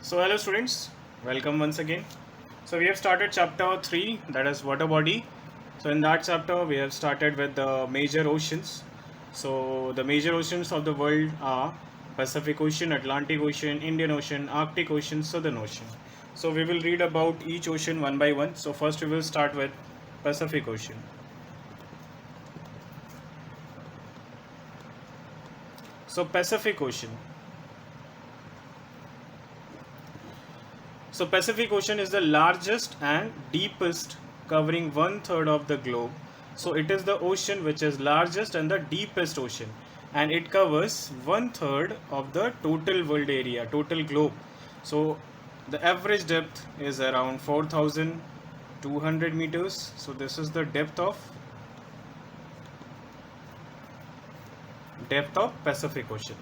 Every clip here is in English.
So hello students, welcome once again. So we have started chapter 3, that is water body. So in that chapter we have started with the major oceans. So the major oceans of the world are Pacific Ocean, Atlantic Ocean, Indian Ocean, Arctic Ocean, Southern Ocean. So we will read about each ocean one by one. So first we will start with Pacific Ocean. So Pacific Ocean. So Pacific Ocean is the largest and deepest, covering one third of the globe. So it is the ocean which is largest and the deepest ocean, and it covers one third of the total world area, total globe. So the average depth is around 4,200 meters. So this is the depth of Pacific Ocean.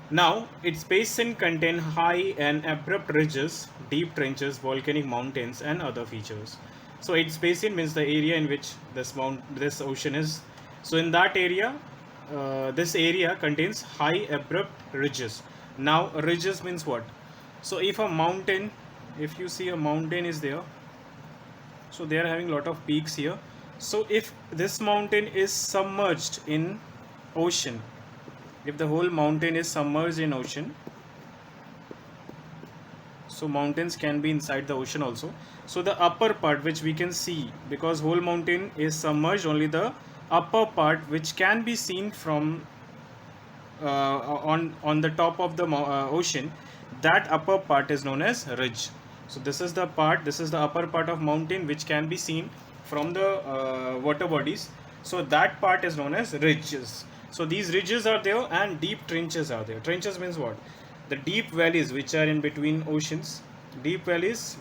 Now, its basin contain high and abrupt ridges, deep trenches, volcanic mountains, and other features. So, its basin means the area in which this ocean is. So, in that area, this area contains high abrupt ridges. Now, ridges means what? So, if you see a mountain is there, so they are having a lot of peaks here. So, if this mountain is submerged in ocean, if the whole mountain is submerged in ocean, so mountains can be inside the ocean also. So the upper part which we can see, because whole mountain is submerged, only the upper part which can be seen from on the top of the ocean, that upper part is known as ridge. So this is the upper part of mountain which can be seen from the water bodies. So that part is known as ridges. So these ridges are there and deep trenches are there. Trenches means what? The deep valleys which are in between oceans. Deep valleys,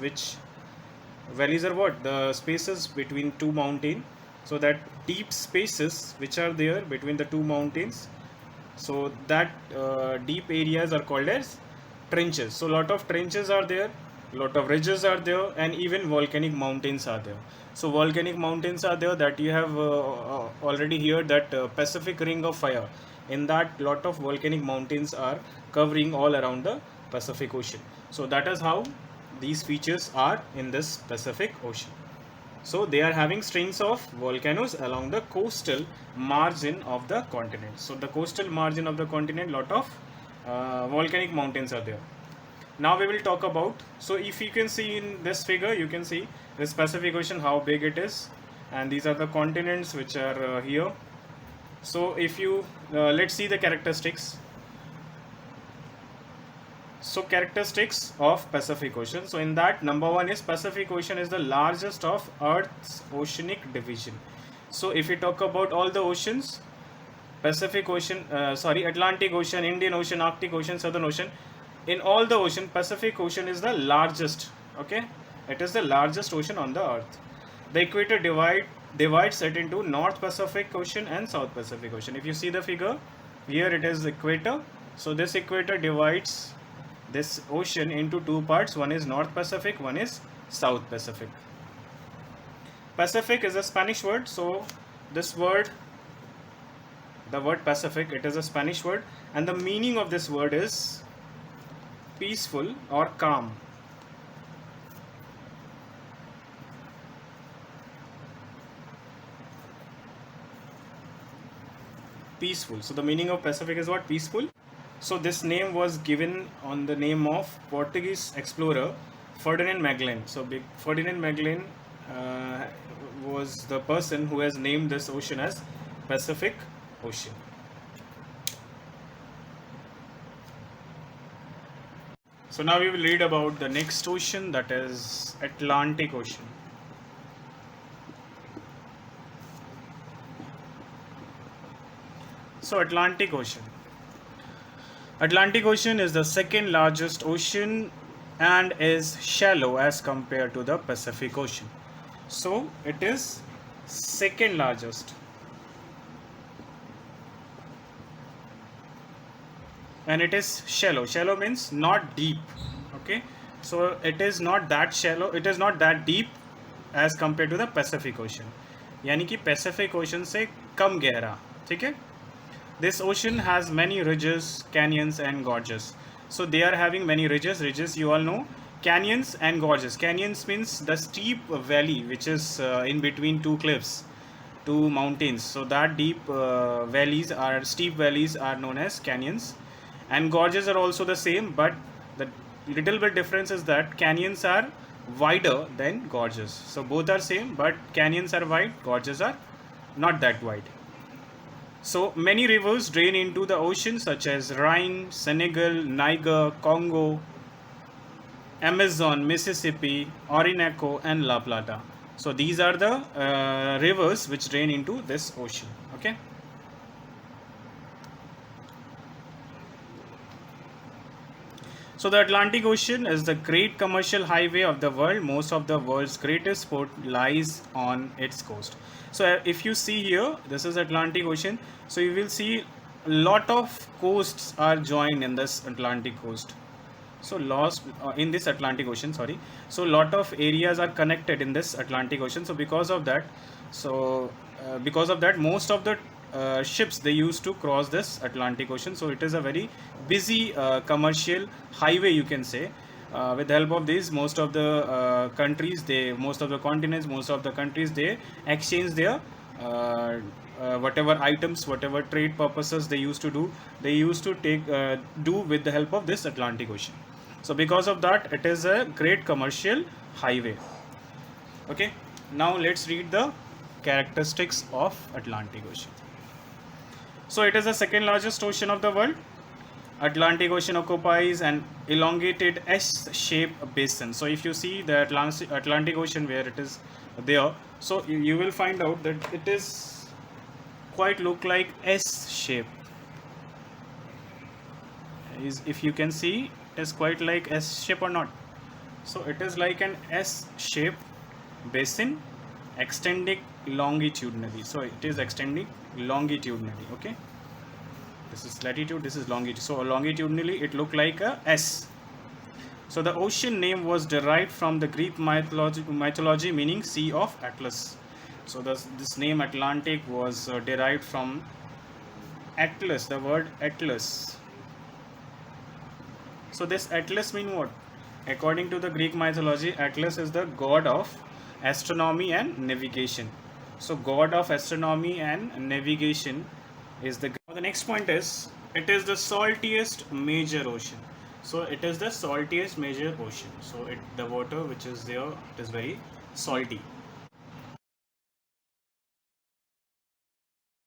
valleys are what? The spaces between two mountains. So that deep spaces which are there between the two mountains, so that deep areas are called as trenches. So lot of trenches are there, lot of ridges are there, and even volcanic mountains are there. So volcanic mountains are there, that you have already heard that Pacific Ring of Fire. In that, lot of volcanic mountains are covering all around the Pacific Ocean. So that is how these features are in this Pacific Ocean. So they are having strings of volcanoes along the coastal margin of the continent. So the coastal margin of the continent, lot of volcanic mountains are there. Now we will talk about, so if you can see in this figure, you can see this Pacific Ocean, how big it is, and these are the continents which are here. So if you let's see the characteristics. So characteristics of Pacific Ocean. So in that, number one is Pacific Ocean is the largest of Earth's oceanic division. So if we talk about all the oceans, Atlantic Ocean, Indian Ocean, Arctic Ocean, Southern Ocean, in all the ocean, Pacific Ocean is the largest. Okay, it is the largest ocean on the earth. The equator divides it into North Pacific Ocean and South Pacific Ocean. If you see the figure, here it is equator. So this equator divides this ocean into two parts. One is North Pacific, one is South Pacific. Pacific is a Spanish word. So this word, the word Pacific, it is a Spanish word, and the meaning of this word is peaceful or calm. Peaceful. So the meaning of Pacific is what? Peaceful. So this name was given on the name of Portuguese explorer Ferdinand Magellan. So Ferdinand Magellan was the person who has named this ocean as Pacific Ocean. So now we will read about the next ocean, that is Atlantic Ocean. So Atlantic Ocean. Atlantic Ocean is the second largest ocean and is shallow as compared to the Pacific Ocean. So it is second largest. And it is shallow. Shallow means not deep. Okay, so it is not that shallow, it is not that deep as compared to the Pacific Ocean. यानी कि Pacific Ocean से कम गहरा. ठीक है. This ocean has many ridges, canyons, and gorges. So they are having many ridges. Ridges, you all know. Canyons and gorges. Canyons means the steep valley which is in between two cliffs, two mountains. So that deep steep valleys are known as canyons, and gorges are also the same, but the little bit difference is that canyons are wider than gorges. So both are same, but canyons are wide, gorges are not that wide. So many rivers drain into the ocean, such as Rhine, Senegal, Niger, Congo, Amazon, Mississippi, Orinoco, and La Plata. So these are the rivers which drain into this ocean. Okay. So the Atlantic Ocean is the great commercial highway of the world. Most of the world's greatest port lies on its coast. So if you see here, this is Atlantic Ocean. So you will see a lot of coasts are joined in this Atlantic coast. So lost in this Atlantic Ocean, sorry. So lot of areas are connected in this Atlantic Ocean. So because of that, most of the ships they used to cross this Atlantic Ocean. So it is a very busy commercial highway, you can say. With the help of this, most of the most of the continents, most of the countries, they exchange their whatever items, whatever trade purposes they used to do, they used to do with the help of this Atlantic Ocean. So because of that, it is a great commercial highway. Okay, now let's read the characteristics of Atlantic Ocean. So it is the second largest ocean of the world. Atlantic Ocean occupies an elongated S-shaped basin. So if you see the Atlantic Ocean where it is there, so you will find out that it is quite look like S shape. If you can see, it is quite like S shape or not. So it is like an S shaped basin extending longitudinally. So it is extending longitudinally. Okay, this is latitude, this is longitude. So longitudinally it looked like a S. So the ocean name was derived from the Greek mythology meaning Sea of Atlas. So this name Atlantic was derived from Atlas, the word Atlas. So this Atlas mean what? According to the Greek mythology, Atlas is the god of astronomy and navigation. So god of astronomy and navigation is the. The next point is, it is the saltiest major ocean. So it is the saltiest major ocean. So the water which is there, it is very salty.